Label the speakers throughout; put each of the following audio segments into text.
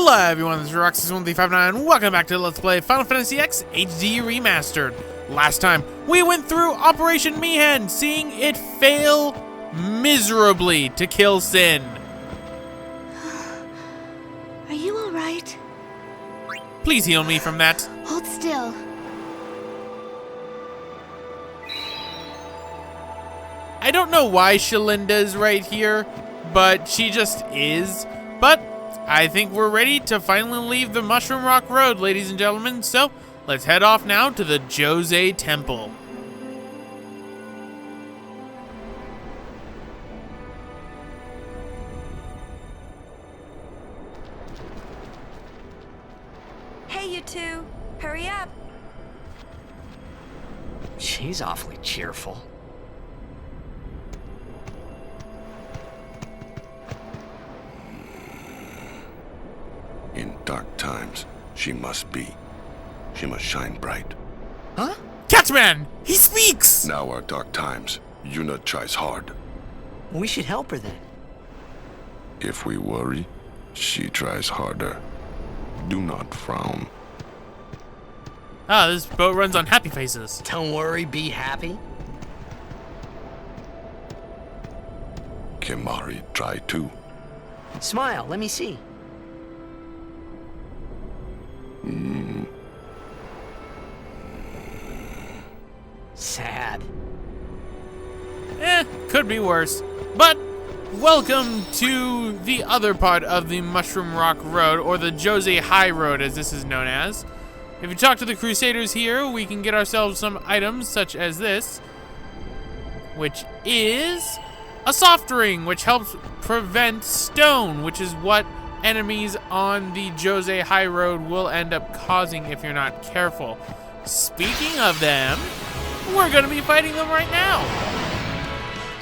Speaker 1: Hello everyone, this is Roxas1359. Welcome back to Let's Play Final Fantasy X HD Remastered. Last time, we went through Operation Mi'ihen, seeing it fail miserably to kill Sin.
Speaker 2: Are you alright?
Speaker 1: Please heal me from that.
Speaker 2: Hold still.
Speaker 1: I don't know why Shalinda's right here, but she just is. But I think we're ready to finally leave the Mushroom Rock Road, ladies and gentlemen. So let's head off now to the Djose Temple.
Speaker 3: Hey, you two. Hurry up.
Speaker 4: She's awfully cheerful.
Speaker 5: In dark times, she must be. She must shine bright.
Speaker 4: Huh?
Speaker 1: Catman! He speaks!
Speaker 5: Now are dark times. Yuna tries hard.
Speaker 4: We should help her then.
Speaker 5: If we worry, she tries harder. Do not frown.
Speaker 1: Ah, this boat runs on happy faces.
Speaker 4: Don't worry, be happy.
Speaker 5: Kimahri try too.
Speaker 4: Smile, let me see. Sad.
Speaker 1: Could be worse. But welcome to the other part of the Mushroom Rock Road, or the Djose High Road as this is known as. If you talk to the Crusaders here, we can get ourselves some items such as this, which is a soft ring, which helps prevent stone, which is what enemies on the Djose High Road will end up causing if you're not careful. Speaking of them, we're going to be fighting them right now.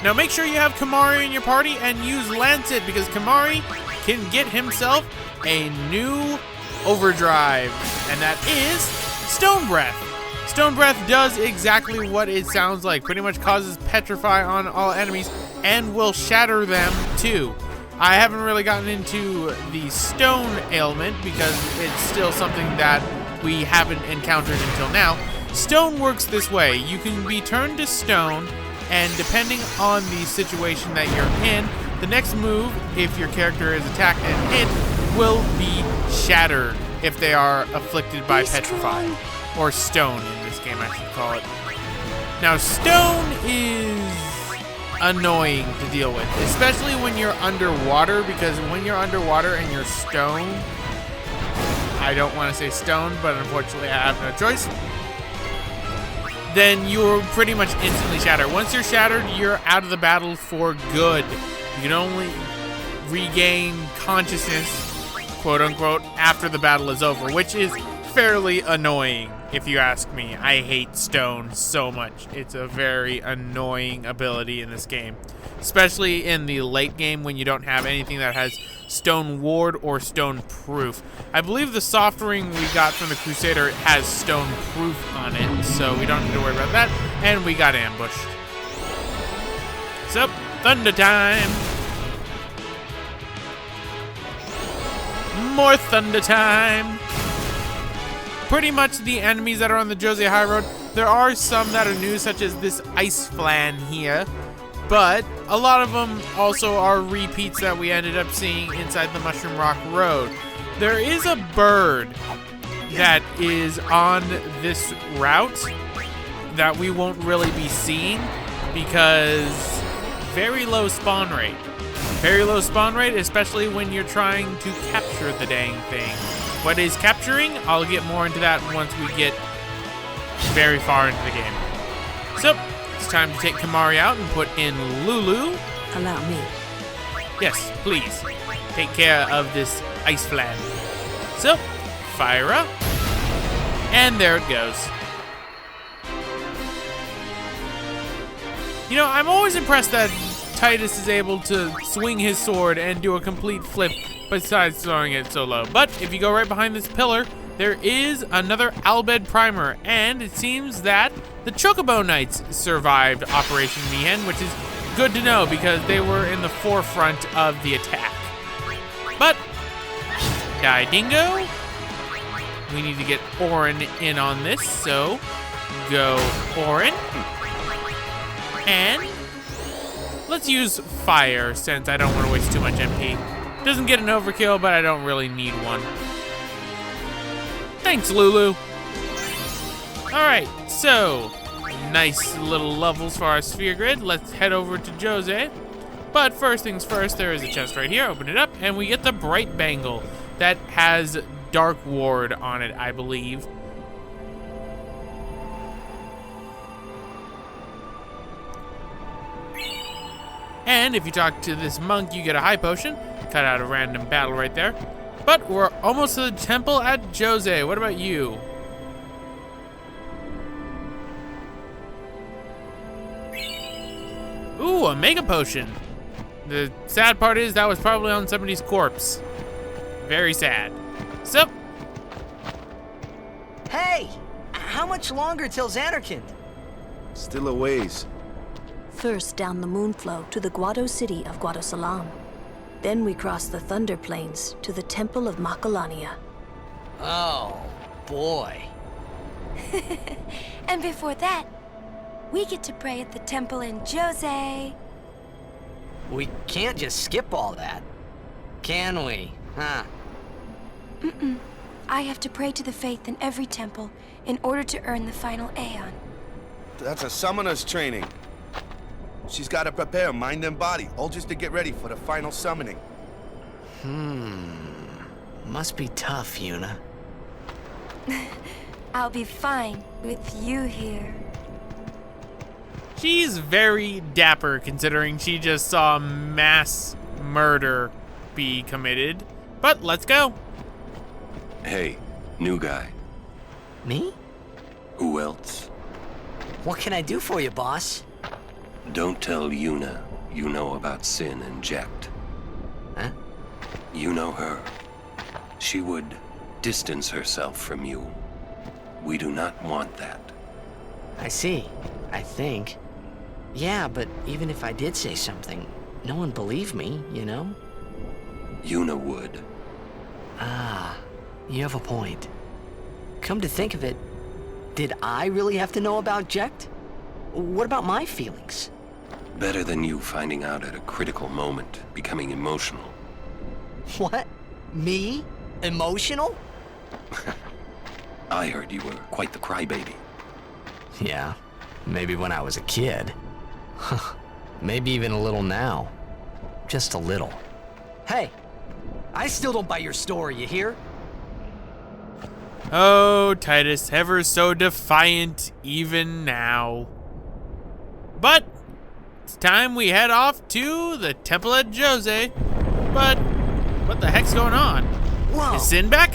Speaker 1: Now make sure you have Kimahri in your party and use Lancet, because Kimahri can get himself a new overdrive, and that is Stone Breath. Stone Breath does exactly what it sounds like, pretty much causes petrify on all enemies and will shatter them too. I haven't really gotten into the stone ailment because it's still something that we haven't encountered until now. Stone works this way. You can be turned to stone, and depending on the situation that you're in, the next move, if your character is attacked and hit, will be shattered if they are afflicted by petrify. Or stone in this game, I should call it. Now, stone is annoying to deal with, especially when you're underwater, because when you're underwater and you're stone, I don't want to say stone, but unfortunately I have no choice, then you're pretty much instantly shattered. Once you're shattered, you're out of the battle for good. You can only regain consciousness, quote unquote, after the battle is over, which is fairly annoying if you ask me. I hate stone so much. It's a very annoying ability in this game, especially in the late game when you don't have anything that has stone ward or stone proof. I believe the soft ring we got from the Crusader has stone proof on it, so we don't need to worry about that, and we got ambushed. So, thunder time! More thunder time! Pretty much the enemies that are on the Djose High Road, there are some that are new, such as this ice flan here, but a lot of them also are repeats that we ended up seeing inside the Mushroom Rock Road. There is a bird that is on this route that we won't really be seeing because very low spawn rate. Very low spawn rate, especially when you're trying to capture the dang thing. What is capturing? I'll get more into that once we get very far into the game. So, it's time to take Kimahri out and put in Lulu.
Speaker 3: Allow me.
Speaker 1: Yes, please. Take care of this ice flan. So, fire up. And there it goes. You know, I'm always impressed that Titus is able to swing his sword and do a complete flip besides throwing it so low. But if you go right behind this pillar, there is another Albed primer, and it seems that the Chocobo Knights survived Operation Mi'ihen, which is good to know because they were in the forefront of the attack. But Die Dingo. We need to get Orin in on this, so go Orin. And let's use fire since I don't want to waste too much MP. Doesn't get an overkill, but I don't really need one. Thanks, Lulu. Alright, so nice little levels for our sphere grid. Let's head over to Djose. But first things first, there is a chest right here. Open it up, and we get the Bright Bangle that has Dark Ward on it, I believe. And if you talk to this monk, you get a high potion. Cut out a random battle right there. But we're almost to the temple at Djose. What about you? Ooh, a mega potion. The sad part is that was probably on somebody's corpse. Very sad. So.
Speaker 4: Hey! How much longer till Xanarkand?
Speaker 6: Still a ways.
Speaker 3: First down the Moonflow to the Guado city of Guadosalam. Then we cross the Thunder Plains to the Temple of Makalania.
Speaker 4: Oh, boy.
Speaker 3: And before that, we get to pray at the temple in Djose.
Speaker 4: We can't just skip all that, can we? Huh?
Speaker 3: I have to pray to the faith in every temple in order to earn the final Aeon.
Speaker 6: That's a summoner's training. She's got to prepare mind and body, all just to get ready for the final summoning.
Speaker 4: Must be tough, Yuna.
Speaker 3: I'll be fine with you here.
Speaker 1: She's very dapper considering she just saw mass murder be committed. But let's go.
Speaker 5: Hey, new guy.
Speaker 4: Me?
Speaker 5: Who else?
Speaker 4: What can I do for you, boss?
Speaker 5: Don't tell Yuna you know about Sin and Jecht.
Speaker 4: Huh?
Speaker 5: You know her. She would distance herself from you. We do not want that.
Speaker 4: I see. I think. Yeah, but even if I did say something, no one believed me, you know?
Speaker 5: Yuna would.
Speaker 4: Ah, you have a point. Come to think of it, did I really have to know about Jecht? What about my feelings?
Speaker 5: Better than you finding out at a critical moment, becoming emotional.
Speaker 4: What? Me? Emotional?
Speaker 5: I heard you were quite the crybaby.
Speaker 4: Yeah, maybe when I was a kid. Maybe even a little now. Just a little. Hey, I still don't buy your story, you hear?
Speaker 1: Oh, Titus, ever so defiant even now. But it's time we head off to the temple at Djose. But what the heck's going on?
Speaker 4: Whoa!
Speaker 1: Is Sin back?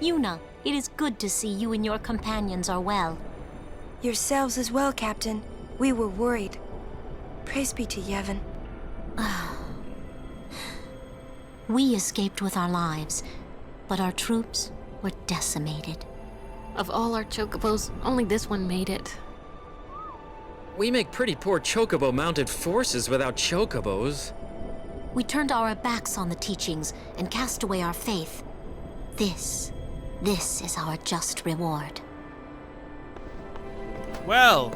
Speaker 7: Yuna, it is good to see you and your companions are well.
Speaker 3: Yourselves as well, Captain. We were worried. Praise be to Yevon.
Speaker 7: We escaped with our lives, but our troops were decimated.
Speaker 8: Of all our chocobos, only this one made it.
Speaker 9: We make pretty poor chocobo-mounted forces without chocobos.
Speaker 7: We turned our backs on the teachings and cast away our faith. This is our just reward.
Speaker 1: Well,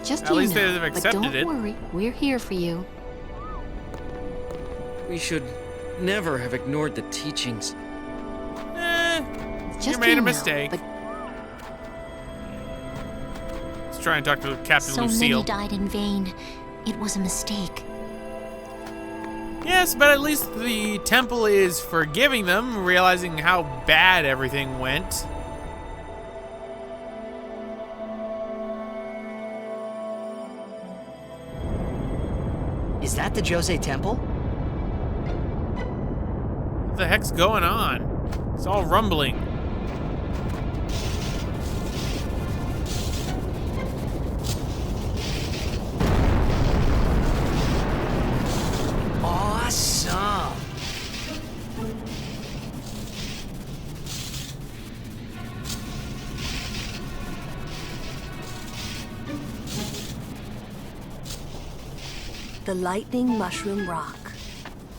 Speaker 8: Just
Speaker 1: At least
Speaker 8: Yuna,
Speaker 1: they've
Speaker 8: but
Speaker 1: accepted
Speaker 8: don't
Speaker 1: it.
Speaker 8: worry, we're here for you.
Speaker 9: We should never have ignored the teachings.
Speaker 8: Just
Speaker 1: you made a
Speaker 8: Yuna,
Speaker 1: mistake.
Speaker 8: but
Speaker 1: Let's try and talk to Captain
Speaker 7: So
Speaker 1: Lucille.
Speaker 7: many died in vain. It was a mistake.
Speaker 1: Yes, but at least the temple is forgiving them, realizing how bad everything went.
Speaker 4: Is that the Djose Temple?
Speaker 1: What the heck's going on? It's all rumbling.
Speaker 4: Awesome!
Speaker 3: The Lightning Mushroom Rock.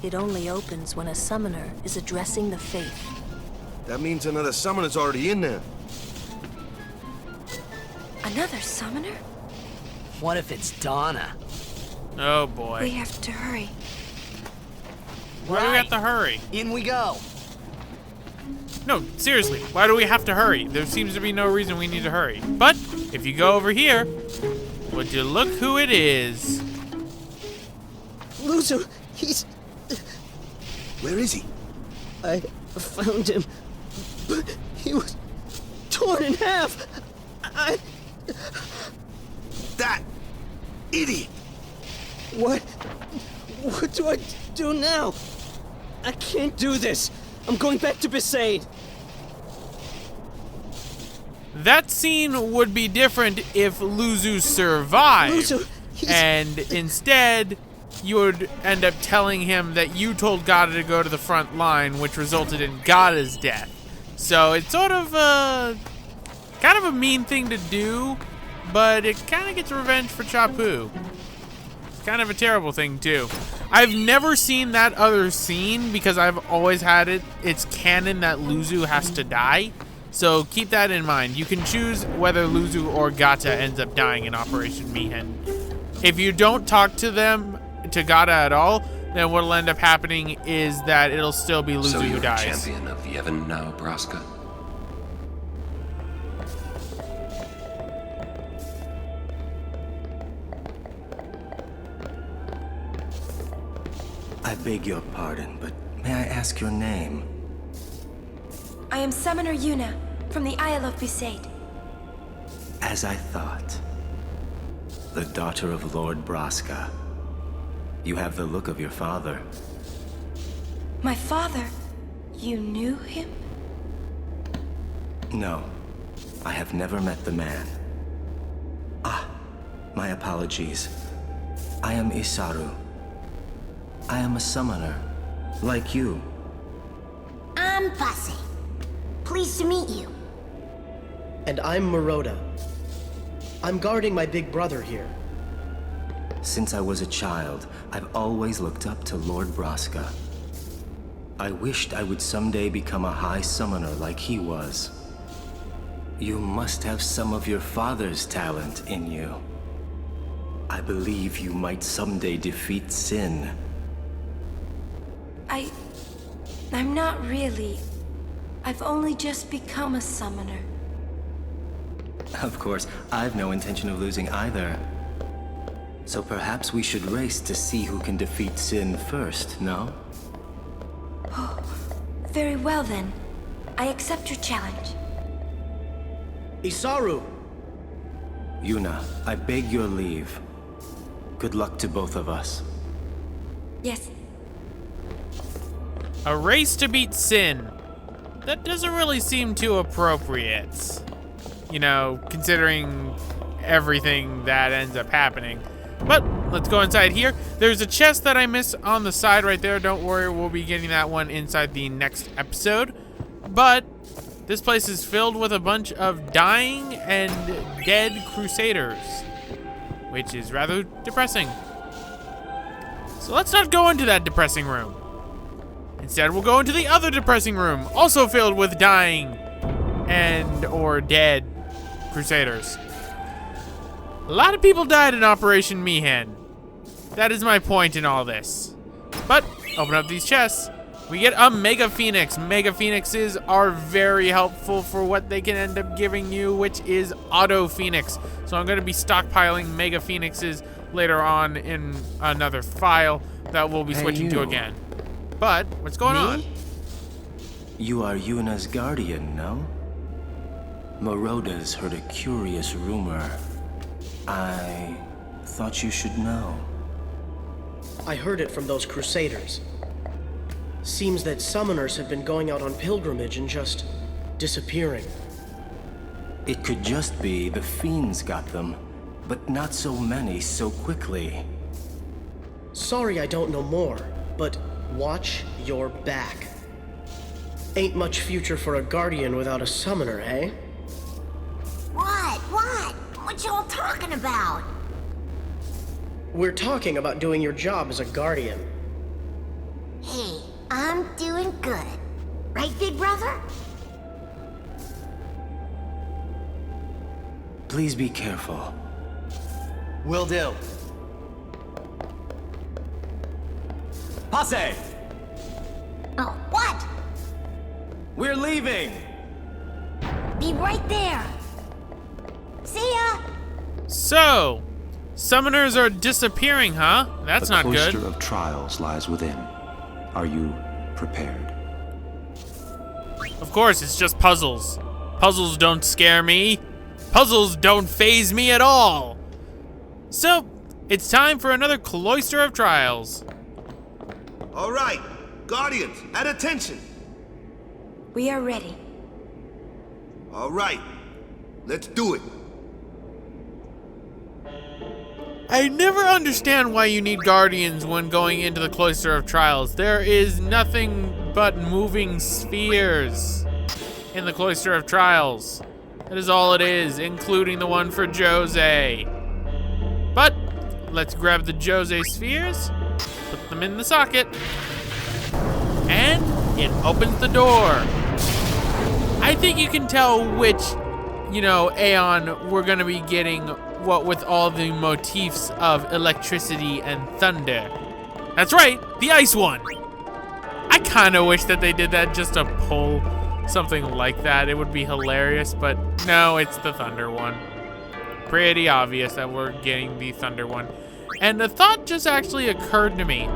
Speaker 3: It only opens when a summoner is addressing the faith.
Speaker 6: That means another summoner's already in there.
Speaker 2: Another summoner?
Speaker 4: What if it's Donna?
Speaker 1: Oh boy.
Speaker 2: We have to hurry.
Speaker 1: Why do we have to hurry?
Speaker 4: In we go.
Speaker 1: No, seriously, why do we have to hurry? There seems to be no reason we need to hurry. But if you go over here, would you look who it is?
Speaker 10: Loser, he's...
Speaker 6: Where is he?
Speaker 10: I found him, but he was torn in half.
Speaker 6: That idiot!
Speaker 10: What do I do now? I can't do this. I'm going back to Besaid.
Speaker 1: That scene would be different if Luzu survived.
Speaker 10: Luzu,
Speaker 1: and instead, you would end up telling him that you told Gata to go to the front line, which resulted in Gata's death. So it's sort of kind of a mean thing to do, but it kind of gets revenge for Chapu. It's kind of a terrible thing too. I've never seen that other scene because I've always had it's canon that Luzu has to die. So keep that in mind. You can choose whether Luzu or Gata ends up dying in Operation Mi'ihen. If you don't talk to Gata at all, then what'll end up happening is that it'll still be Luzu
Speaker 5: So
Speaker 1: who
Speaker 5: you're
Speaker 1: dies.
Speaker 5: champion of Yevon now, Braska?
Speaker 11: I beg your pardon, but may I ask your name?
Speaker 2: I am Summoner Yuna, from the Isle of Besaid.
Speaker 11: As I thought. The daughter of Lord Braska. You have the look of your father.
Speaker 2: My father? You knew him?
Speaker 11: No, I have never met the man. Ah, my apologies. I am Isaru. I am a summoner, like you.
Speaker 7: I'm Djose. Pleased to meet you.
Speaker 10: And I'm Maroda. I'm guarding my big brother here.
Speaker 11: Since I was a child, I've always looked up to Lord Braska. I wished I would someday become a high summoner like he was. You must have some of your father's talent in you. I believe you might someday defeat Sin.
Speaker 2: I'm not really. I've only just become a summoner.
Speaker 11: Of course, I've no intention of losing either. So perhaps we should race to see who can defeat Sin first, no?
Speaker 2: Oh, very well then. I accept your challenge.
Speaker 10: Isaru!
Speaker 11: Yuna, I beg your leave. Good luck to both of us.
Speaker 2: Yes.
Speaker 1: A race to beat Sin. That doesn't really seem too appropriate. You know, considering everything that ends up happening. But let's go inside here. There's a chest that I missed on the side right there. Don't worry, we'll be getting that one inside the next episode. But this place is filled with a bunch of dying and dead crusaders, which is rather depressing. So let's not go into that depressing room. Instead, we'll go into the other depressing room, also filled with dying and or dead crusaders. A lot of people died in Operation Mi'ihen. That is my point in all this. But open up these chests. We get a Mega Phoenix. Mega Phoenixes are very helpful for what they can end up giving you, which is Auto Phoenix. So I'm going to be stockpiling Mega Phoenixes later on in another file that we'll be switching to again. But what's going on?
Speaker 11: You are Yuna's guardian, no? Maroda's heard a curious rumor. I thought you should know.
Speaker 10: I heard it from those crusaders. Seems that summoners have been going out on pilgrimage and just disappearing.
Speaker 11: It could just be the fiends got them, but not so many so quickly.
Speaker 10: Sorry I don't know more, but watch your back. Ain't much future for a guardian without a summoner, eh?
Speaker 7: What? What? What y'all talking about?
Speaker 10: We're talking about doing your job as a guardian.
Speaker 7: Hey, I'm doing good. Right, big brother?
Speaker 11: Please be careful.
Speaker 12: Will do. Passe!
Speaker 7: Oh, what?
Speaker 12: We're leaving!
Speaker 7: Be right there. See ya.
Speaker 1: So, summoners are disappearing, huh? That's not good.
Speaker 13: The cloister of trials lies within. Are you prepared?
Speaker 1: Of course, it's just puzzles. Puzzles don't scare me. Puzzles don't faze me at all. So, it's time for another cloister of trials.
Speaker 6: All right, Guardians, at attention.
Speaker 2: We are ready.
Speaker 6: All right, let's do it.
Speaker 1: I never understand why you need guardians when going into the cloister of trials. There is nothing but moving spheres in the cloister of trials. That is all it is, including the one for Djose. But let's grab the Djose spheres, put them in the socket, and it opens the door. I think you can tell which, Aeon we're gonna be getting, what with all the motifs of electricity and thunder. That's right, the ice one. I kinda wish that they did that just to pull something like that. It would be hilarious, but no, it's the thunder one. Pretty obvious that we're getting the thunder one. And a thought just actually occurred to me.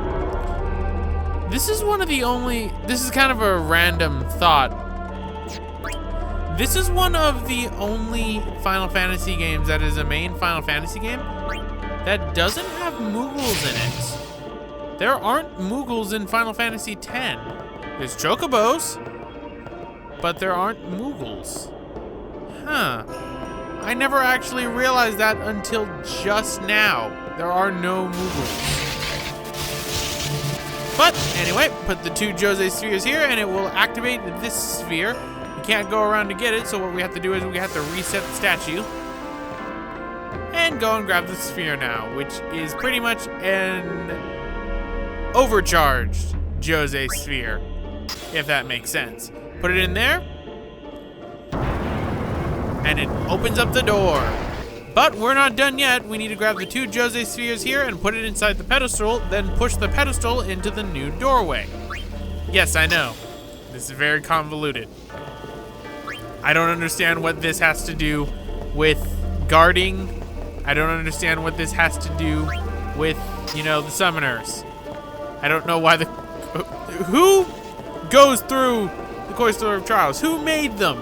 Speaker 1: This is kind of a random thought. This is one of the only Final Fantasy games that is a main Final Fantasy game that doesn't have Moogles in it. There aren't Moogles in Final Fantasy X. There's Chocobos, but there aren't Moogles. Huh. I never actually realized that until just now. There are no Moogles. But anyway, put the two Djose spheres here and it will activate this sphere. We can't go around to get it, so what we have to do is we have to reset the statue. And go and grab the sphere now, which is pretty much an overcharged Djose sphere, if that makes sense. Put it in there, and it opens up the door. But we're not done yet. We need to grab the two Djose spheres here and put it inside the pedestal, then push the pedestal into the new doorway. Yes, I know. This is very convoluted. I don't understand what this has to do with guarding. I don't understand what this has to do with, the summoners. I don't know why who goes through the cloister of trials? Who made them?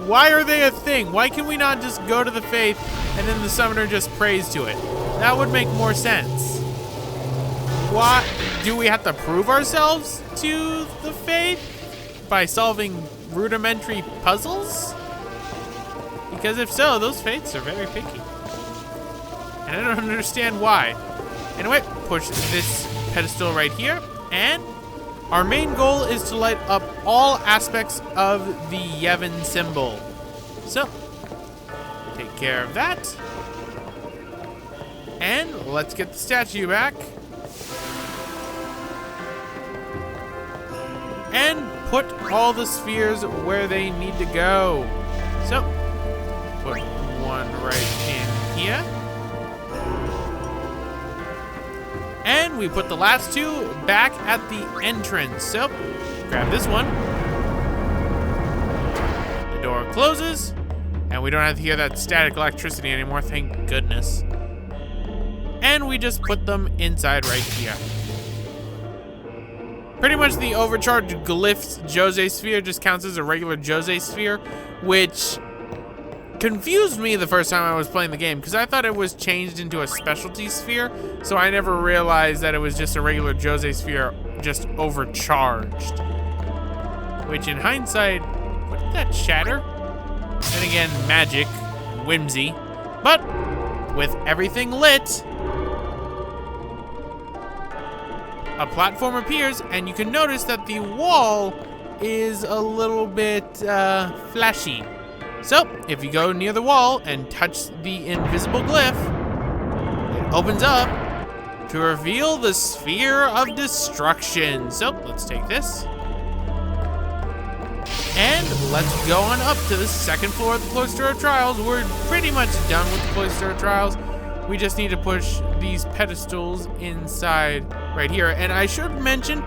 Speaker 1: Why are they a thing? Why can we not just go to the faith and then the summoner just prays to it? That would make more sense. Why do we have to prove ourselves to the faith by solving rudimentary puzzles? Because if so, those faiths are very picky. And I don't understand why. Anyway, push this pedestal right here, and our main goal is to light up all aspects of the Yevon symbol. So, take care of that. And let's get the statue back. And put all the spheres where they need to go. So, put one right in here. And we put the last two back at the entrance. So, grab this one. The door closes, and we don't have to hear that static electricity anymore, thank goodness. And we just put them inside right here. Pretty much the overcharged glyphs Djose sphere just counts as a regular Djose sphere, which confused me the first time I was playing the game because I thought it was changed into a specialty sphere, so I never realized that it was just a regular Djose sphere, just overcharged. Which in hindsight, what did that shatter? And again, magic, whimsy, but with everything lit, a platform appears, and you can notice that the wall is a little bit flashy. So, if you go near the wall and touch the invisible glyph, it opens up, to reveal the Sphere of Destruction. So let's take this. And let's go on up to the second floor of the Cloister of Trials. We're pretty much done with the Cloister of Trials. We just need to push these pedestals inside right here. And I should mention,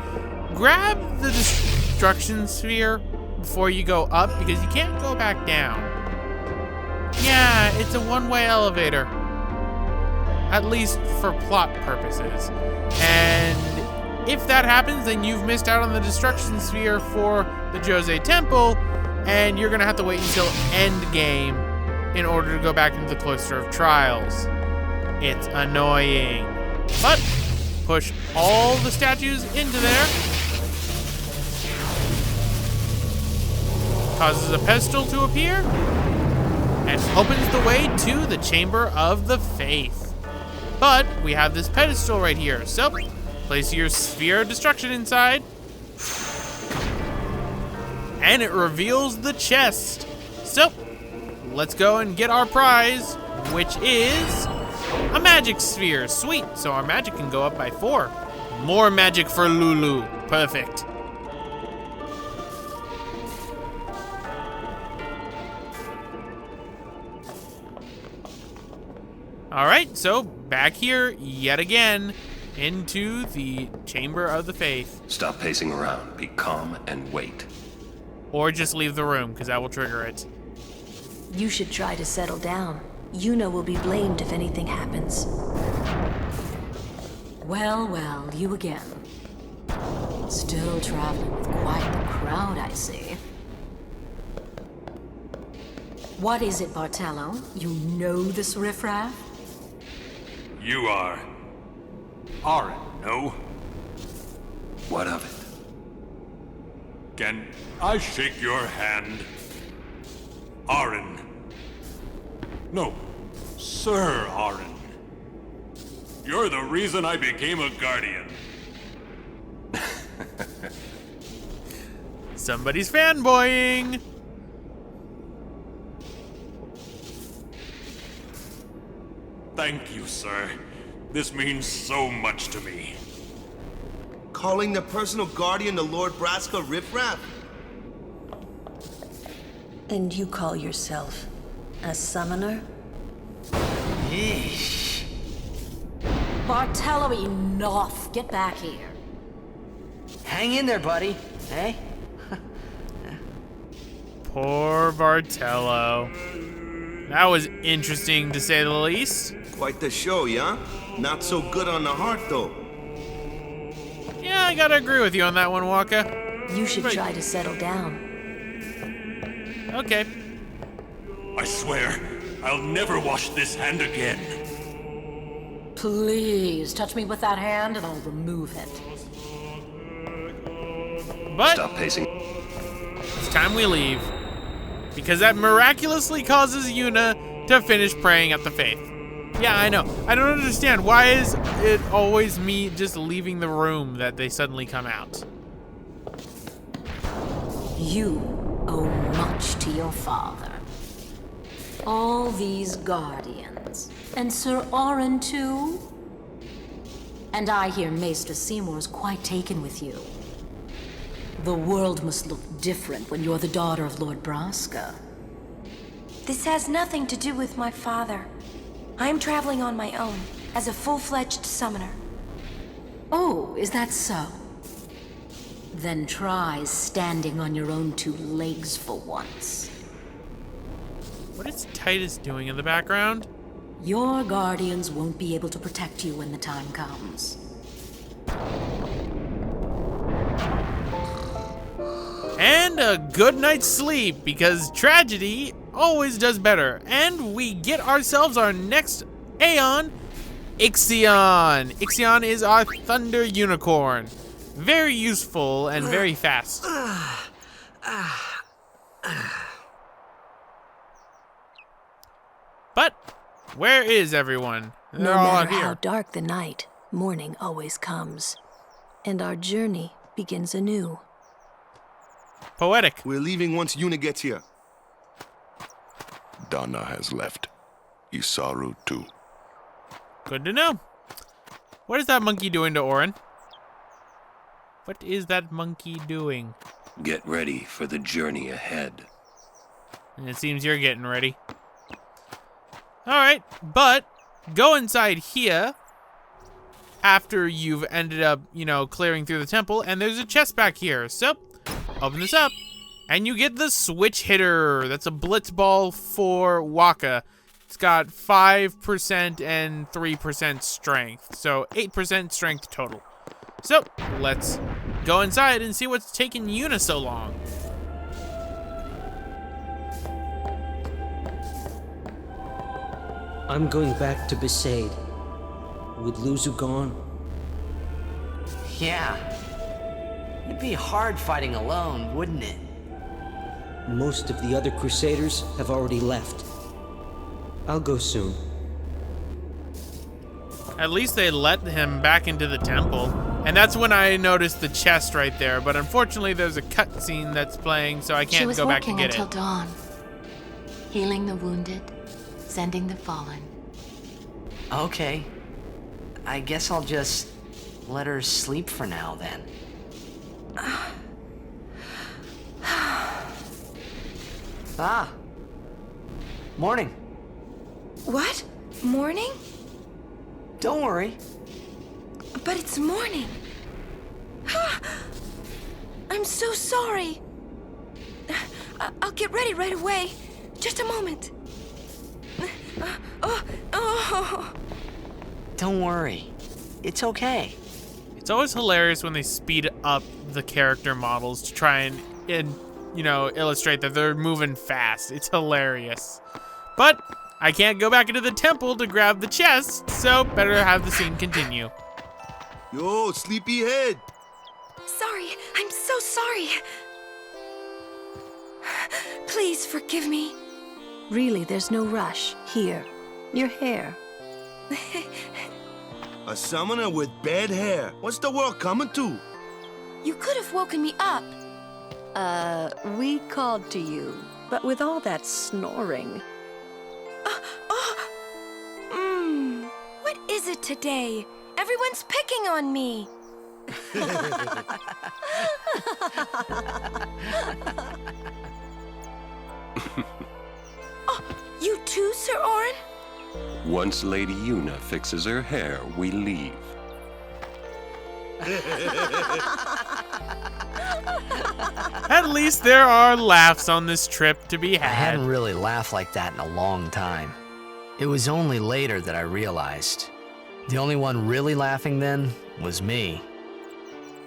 Speaker 1: grab the Destruction Sphere before you go up, because you can't go back down. Yeah, it's a one-way elevator. At least for plot purposes. And if that happens, then you've missed out on the Destruction Sphere for the Djose Temple, and you're gonna have to wait until endgame in order to go back into the Cloister of Trials. It's annoying. But push all the statues into there. Causes a pedestal to appear and opens the way to the Chamber of the Faith. But we have this pedestal right here, so place your Sphere of Destruction inside, and it reveals the chest. So let's go and get our prize, which is a magic sphere. Sweet, so our magic can go up by 4. More magic for Lulu. Perfect. All right, so back here yet again into the Chamber of the Faith.
Speaker 5: Stop pacing around. Be calm and wait.
Speaker 1: Or just leave the room, because that will trigger it.
Speaker 3: You should try to settle down. Yuna will be blamed if anything happens.
Speaker 14: Well, well, you again. Still traveling with quite the crowd, I see. What is it, Bartello? You know this riffraff?
Speaker 15: You are Aaron, no?
Speaker 5: What of it?
Speaker 15: Can I shake your hand? Aaron. No, Sir Aaron. You're the reason I became a guardian.
Speaker 1: Somebody's fanboying.
Speaker 15: Thank you, sir. This means so much to me.
Speaker 6: Calling the personal guardian the Lord Braska riffraff?
Speaker 3: And you call yourself a summoner?
Speaker 14: Yeesh. Bartello, enough. Get back here.
Speaker 4: Hang in there, buddy. Hey?
Speaker 1: Poor Bartello. That was interesting, to say the least.
Speaker 6: Quite the show, yeah? Not so good on the heart, though.
Speaker 1: Yeah, I gotta agree with you on that one, Waka.
Speaker 3: You should try to settle down.
Speaker 1: Okay.
Speaker 15: I swear, I'll never wash this hand again.
Speaker 14: Please, touch me with that hand and I'll remove it.
Speaker 1: But
Speaker 5: stop pacing.
Speaker 1: It's time we leave. Because that miraculously causes Yuna to finish praying at the faith. Yeah, I know. I don't understand. Why is it always me just leaving the room that they suddenly come out?
Speaker 14: You owe much to your father. All these guardians. And Sir Orin, too? And I hear Maester Seymour's quite taken with you. The world must look different when you're the daughter of Lord Braska.
Speaker 2: This has nothing to do with my father. I'm traveling on my own, as a full-fledged summoner.
Speaker 14: Oh, is that so? Then try standing on your own 2 legs for once.
Speaker 1: What is Titus doing in the background?
Speaker 14: Your guardians won't be able to protect you when the time comes.
Speaker 1: And a good night's sleep, because tragedy always does better. And we get ourselves our next Aeon, Ixion. Ixion is our thunder unicorn. Very useful and very fast. But where is everyone? They're
Speaker 3: No
Speaker 1: all out
Speaker 3: matter
Speaker 1: here.
Speaker 3: how dark the night, morning always comes. And our journey begins anew.
Speaker 1: Poetic.
Speaker 6: We're leaving once Yuna gets here.
Speaker 16: Donna has left. Isaru too.
Speaker 1: Good to know. What is that monkey doing to Orin? What is that monkey doing?
Speaker 5: Get ready for the journey ahead.
Speaker 1: And it seems you're getting ready. Alright, but go inside here after you've ended up, you know, clearing through the temple, and there's a chest back here. So, open this up, and you get the Switch Hitter. That's a blitz ball for Waka. It's got 5% and 3% strength, so 8% strength total. So, let's go inside and see what's taking Yuna so long.
Speaker 16: I'm going back to Besaid. With Luzu gone?
Speaker 4: Yeah. It'd be hard fighting alone, wouldn't it?
Speaker 16: Most of the other Crusaders have already left. I'll go soon.
Speaker 1: At least they let him back into the temple. And that's when I noticed the chest right there. But unfortunately, there's a cutscene that's playing, so I can't go back and get it.
Speaker 17: She was working until dawn. Healing the wounded, sending the fallen.
Speaker 4: Okay. I guess I'll just let her sleep for now, then. Ah. Morning.
Speaker 2: What? Morning?
Speaker 4: Don't worry.
Speaker 2: But it's morning. I'm so sorry. I'll get ready right away. Just a moment.
Speaker 4: Don't worry. It's okay.
Speaker 1: It's always hilarious when they speed up the character models to try and you know, illustrate that they're moving fast. It's hilarious. But I can't go back into the temple to grab the chest, so better have the scene continue.
Speaker 6: Yo, sleepyhead.
Speaker 2: Sorry, I'm so sorry. Please forgive me.
Speaker 3: Really, there's no rush. Here, your hair.
Speaker 6: A summoner with bad hair. What's the world coming to?
Speaker 2: You could have woken me up.
Speaker 3: We called to you, but with all that snoring.
Speaker 2: What is it today? Everyone's picking on me. Oh, you too, Sir Orin?
Speaker 5: Once Lady Yuna fixes her hair, we leave.
Speaker 1: At least there are laughs on this trip to be
Speaker 4: I
Speaker 1: had.
Speaker 4: hadn't really laughed like that in a long time. It was only later that I realized. The only one really laughing then was me.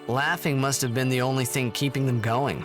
Speaker 4: Laughing must have been the only thing keeping them going.